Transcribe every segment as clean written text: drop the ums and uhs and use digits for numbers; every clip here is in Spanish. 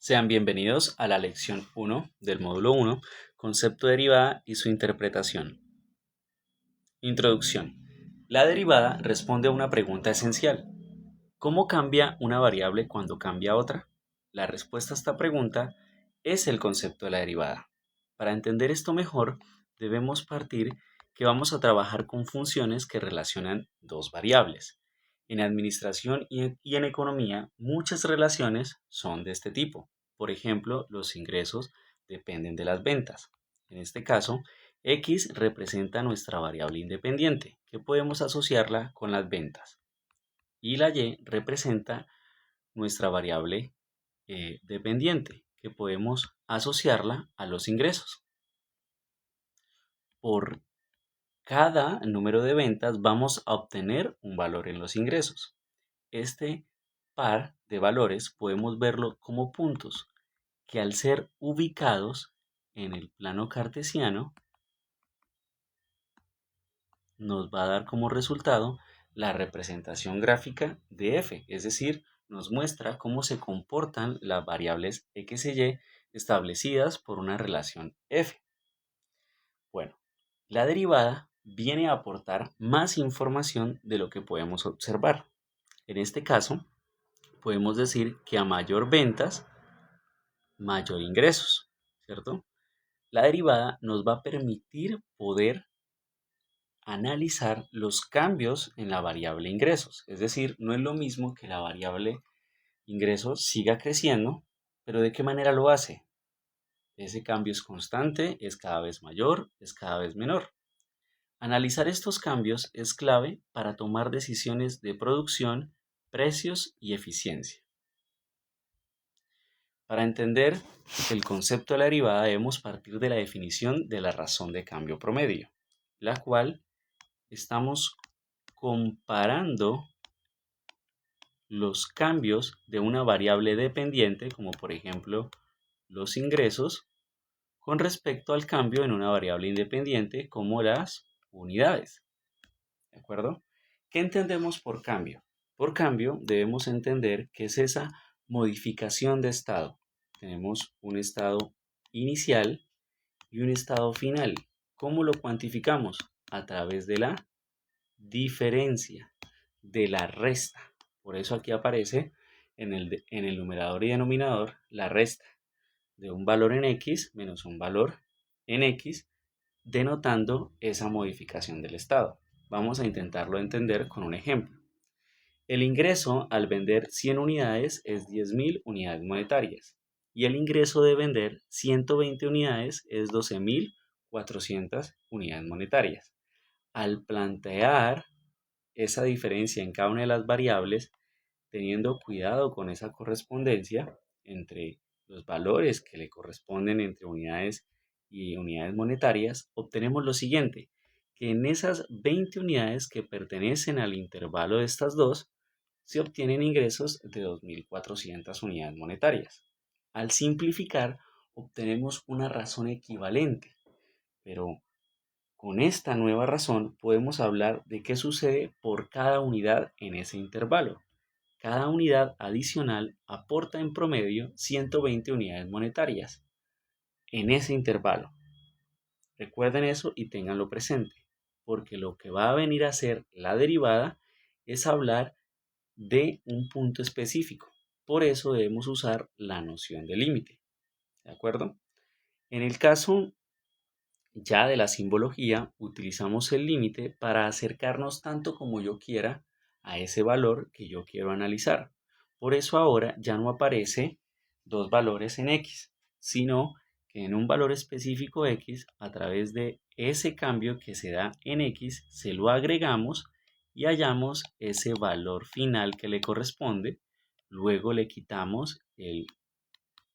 Sean bienvenidos a la lección 1 del módulo 1, concepto de derivada y su interpretación. Introducción. La derivada responde a una pregunta esencial. ¿Cómo cambia una variable cuando cambia otra? La respuesta a esta pregunta es el concepto de la derivada. Para entender esto mejor, debemos partir que vamos a trabajar con funciones que relacionan dos variables. En administración y en economía, muchas relaciones son de este tipo. Por ejemplo, los ingresos dependen de las ventas. En este caso, X representa nuestra variable independiente, que podemos asociarla con las ventas. Y la Y representa nuestra variable dependiente, que podemos asociarla a los ingresos. Por cada número de ventas vamos a obtener un valor en los ingresos. Este par de valores podemos verlo como puntos que al ser ubicados en el plano cartesiano nos va a dar como resultado la representación gráfica de f, es decir, nos muestra cómo se comportan las variables x y y establecidas por una relación f. Bueno, la derivada viene a aportar más información de lo que podemos observar. En este caso, podemos decir que a mayor ventas, mayor ingresos, ¿cierto? La derivada nos va a permitir poder analizar los cambios en la variable ingresos. Es decir, no es lo mismo que la variable ingresos siga creciendo, pero ¿de qué manera lo hace? Ese cambio es constante, es cada vez mayor, es cada vez menor. Analizar estos cambios es clave para tomar decisiones de producción, precios y eficiencia. Para entender el concepto de la derivada debemos partir de la definición de la razón de cambio promedio, la cual estamos comparando los cambios de una variable dependiente, como por ejemplo los ingresos, con respecto al cambio en una variable independiente, como las unidades. ¿De acuerdo? ¿Qué entendemos por cambio? Por cambio debemos entender que es esa modificación de estado. Tenemos un estado inicial y un estado final. ¿Cómo lo cuantificamos? A través de la diferencia, de la resta. Por eso aquí aparece en el numerador y denominador la resta de un valor en x menos un valor en x, denotando esa modificación del estado. Vamos a intentarlo entender con un ejemplo. El ingreso al vender 100 unidades es 10.000 unidades monetarias y el ingreso de vender 120 unidades es 12.400 unidades monetarias. Al plantear esa diferencia en cada una de las variables, teniendo cuidado con esa correspondencia entre los valores que le corresponden entre unidades y unidades monetarias, obtenemos lo siguiente, que en esas 20 unidades que pertenecen al intervalo de estas dos, se obtienen ingresos de 2.400 unidades monetarias. Al simplificar, obtenemos una razón equivalente, pero con esta nueva razón podemos hablar de qué sucede por cada unidad en ese intervalo. Cada unidad adicional aporta en promedio 120 unidades monetarias en ese intervalo. Recuerden eso y ténganlo presente, porque lo que va a venir a ser la derivada es hablar de un punto específico. Por eso debemos usar la noción de límite. ¿De acuerdo? En el caso ya de la simbología, utilizamos el límite para acercarnos tanto como yo quiera a ese valor que yo quiero analizar. Por eso ahora ya no aparece dos valores en x, sino que en un valor específico x, a través de ese cambio que se da en x, se lo agregamos y hallamos ese valor final que le corresponde. Luego le quitamos el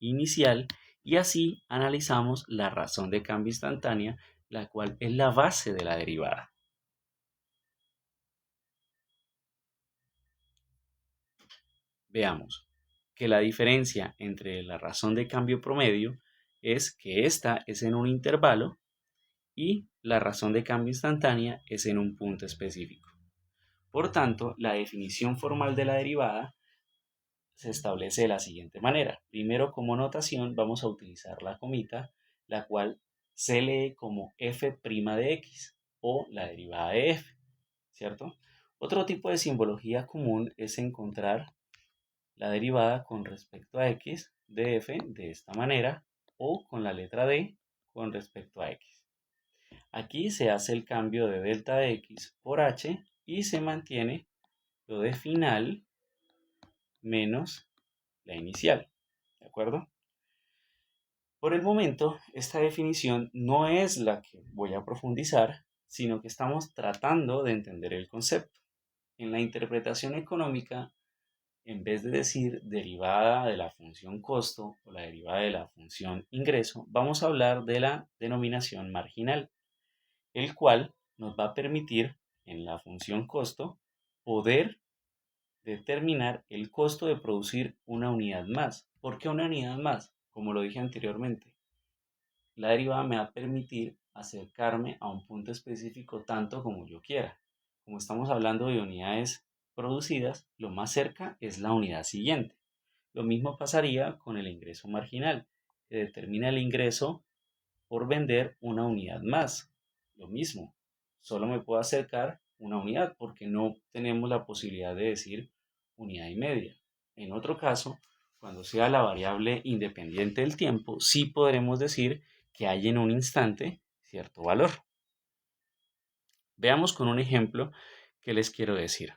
inicial y así analizamos la razón de cambio instantánea, la cual es la base de la derivada. Veamos que la diferencia entre la razón de cambio promedio es que esta es en un intervalo y la razón de cambio instantánea es en un punto específico. Por tanto, la definición formal de la derivada se establece de la siguiente manera. Primero, como notación, vamos a utilizar la comita, la cual se lee como f' de x o la derivada de f, ¿cierto? Otro tipo de simbología común es encontrar la derivada con respecto a x de f de esta manera o con la letra d con respecto a x. Aquí se hace el cambio de delta de x por h y se mantiene lo de final menos la inicial, ¿de acuerdo? Por el momento, esta definición no es la que voy a profundizar, sino que estamos tratando de entender el concepto. En la interpretación económica, en vez de decir derivada de la función costo o la derivada de la función ingreso, vamos a hablar de la denominación marginal, el cual nos va a permitir en la función costo poder determinar el costo de producir una unidad más. ¿Por qué una unidad más? Como lo dije anteriormente, la derivada me va a permitir acercarme a un punto específico tanto como yo quiera. Como estamos hablando de unidades producidas, lo más cerca es la unidad siguiente. Lo mismo pasaría con el ingreso marginal, que determina el ingreso por vender una unidad más. Lo mismo, solo me puedo acercar una unidad porque no tenemos la posibilidad de decir unidad y media. En otro caso, cuando sea la variable independiente del tiempo, sí podremos decir que hay en un instante cierto valor. Veamos con un ejemplo que les quiero decir.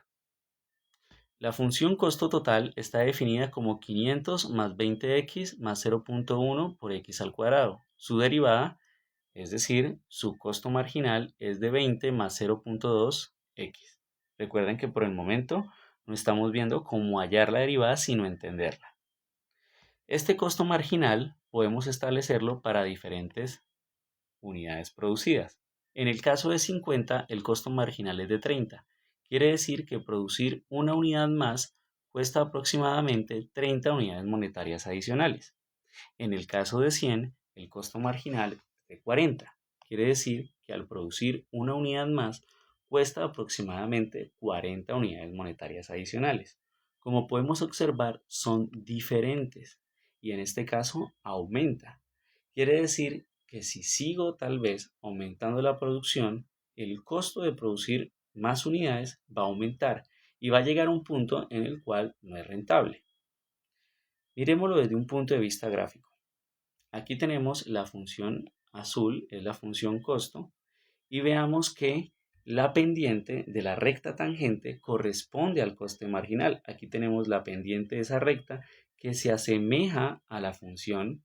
La función costo total está definida como 500 más 20x más 0.1 por x al cuadrado. Su derivada, es decir, su costo marginal, es de 20 más 0.2x. Recuerden que por el momento no estamos viendo cómo hallar la derivada, sino entenderla. Este costo marginal podemos establecerlo para diferentes unidades producidas. En el caso de 50, el costo marginal es de 30. Quiere decir que producir una unidad más cuesta aproximadamente 30 unidades monetarias adicionales. En el caso de 100, el costo marginal es de 40. Quiere decir que al producir una unidad más cuesta aproximadamente 40 unidades monetarias adicionales. Como podemos observar, son diferentes y en este caso aumenta. Quiere decir que si sigo tal vez aumentando la producción, el costo de producir más unidades va a aumentar y va a llegar a un punto en el cual no es rentable. Miremoslo desde un punto de vista gráfico. Aquí tenemos la función azul, es la función costo, y veamos que la pendiente de la recta tangente corresponde al coste marginal. Aquí tenemos la pendiente de esa recta que se asemeja a la función,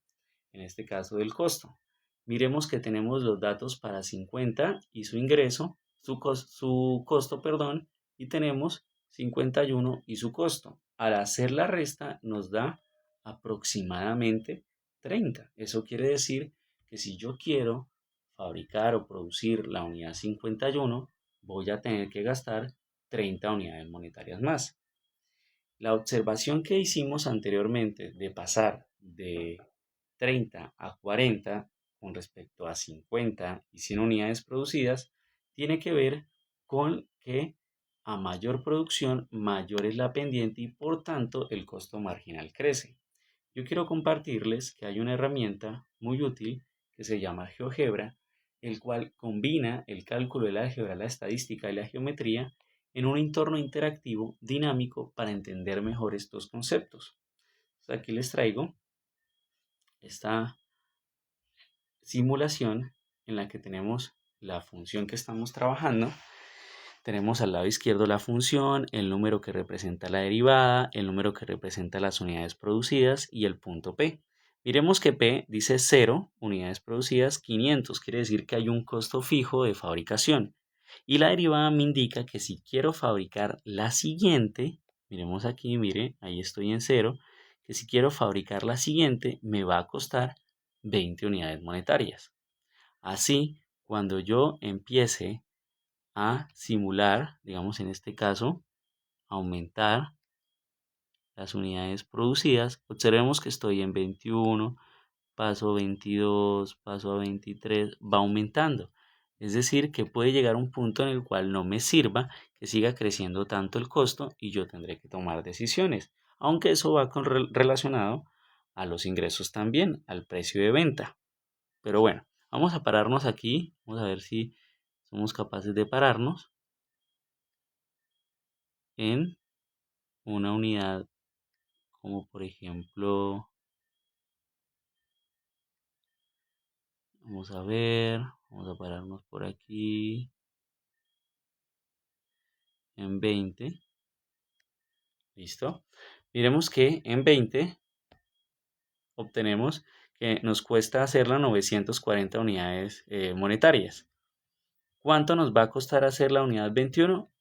en este caso del costo. Miremos que tenemos los datos para 50 y su ingreso, su costo, perdón, y tenemos 51 y su costo. Al hacer la resta nos da aproximadamente 30. Eso quiere decir que si yo quiero fabricar o producir la unidad 51, voy a tener que gastar 30 unidades monetarias más. La observación que hicimos anteriormente de pasar de 30 a 40 con respecto a 50 y 100 unidades producidas tiene que ver con que a mayor producción, mayor es la pendiente y por tanto el costo marginal crece. Yo quiero compartirles que hay una herramienta muy útil que se llama GeoGebra, el cual combina el cálculo del álgebra, la estadística y la geometría en un entorno interactivo dinámico para entender mejor estos conceptos. Entonces, aquí les traigo esta simulación en la que tenemos la función que estamos trabajando. Tenemos al lado izquierdo la función, el número que representa la derivada, el número que representa las unidades producidas y el punto P. Miremos que P dice 0 unidades producidas, 500, quiere decir que hay un costo fijo de fabricación. Y la derivada me indica que si quiero fabricar la siguiente, miremos aquí, mire, ahí estoy en 0, que si quiero fabricar la siguiente me va a costar 20 unidades monetarias. Así, cuando yo empiece a simular, digamos en este caso, aumentar las unidades producidas, observemos que estoy en 21, paso a 22, paso a 23, va aumentando. Es decir, que puede llegar a un punto en el cual no me sirva que siga creciendo tanto el costo y yo tendré que tomar decisiones. aunque eso va relacionado a los ingresos también, al precio de venta. Pero bueno, vamos a pararnos aquí, vamos a ver si somos capaces de pararnos en una unidad como por ejemplo, vamos a ver, vamos a pararnos por aquí en 20. ¿Listo? Miremos que en 20 obtenemos que nos cuesta hacerla 940 unidades monetarias. ¿Cuánto nos va a costar hacer la unidad 21?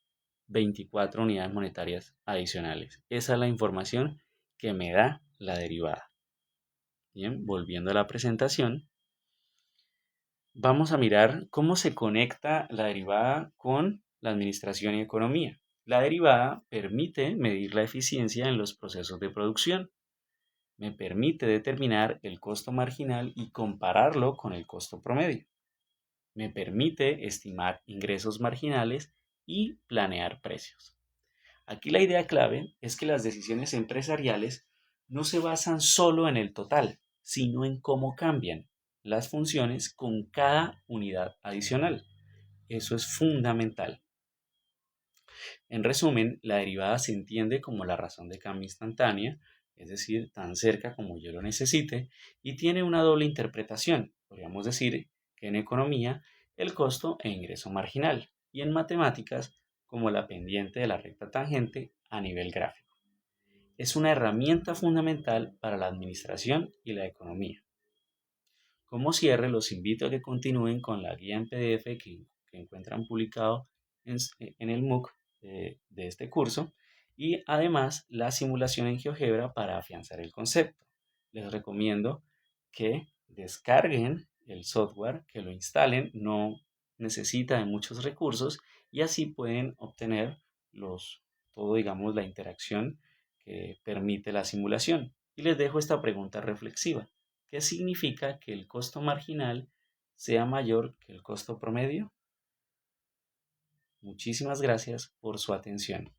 24 unidades monetarias adicionales. Esa es la información que me da la derivada. Bien, volviendo a la presentación, vamos a mirar cómo se conecta la derivada con la administración y economía. La derivada permite medir la eficiencia en los procesos de producción. Me permite determinar el costo marginal y compararlo con el costo promedio. Me permite estimar ingresos marginales y planear precios. Aquí la idea clave es que las decisiones empresariales no se basan solo en el total, sino en cómo cambian las funciones con cada unidad adicional. Eso es fundamental. En resumen, la derivada se entiende como la razón de cambio instantánea, es decir, tan cerca como yo lo necesite, y tiene una doble interpretación. Podríamos decir que en economía, el costo e ingreso marginal, y en matemáticas, como la pendiente de la recta tangente a nivel gráfico. Es una herramienta fundamental para la administración y la economía. Como cierre, los invito a que continúen con la guía en PDF que encuentran publicado en el MOOC de este curso y además la simulación en GeoGebra para afianzar el concepto. Les recomiendo que descarguen el software, que lo instalen, no necesita de muchos recursos y así pueden obtener todo, digamos, la interacción que permite la simulación. Y les dejo esta pregunta reflexiva. ¿Qué significa que el costo marginal sea mayor que el costo promedio? Muchísimas gracias por su atención.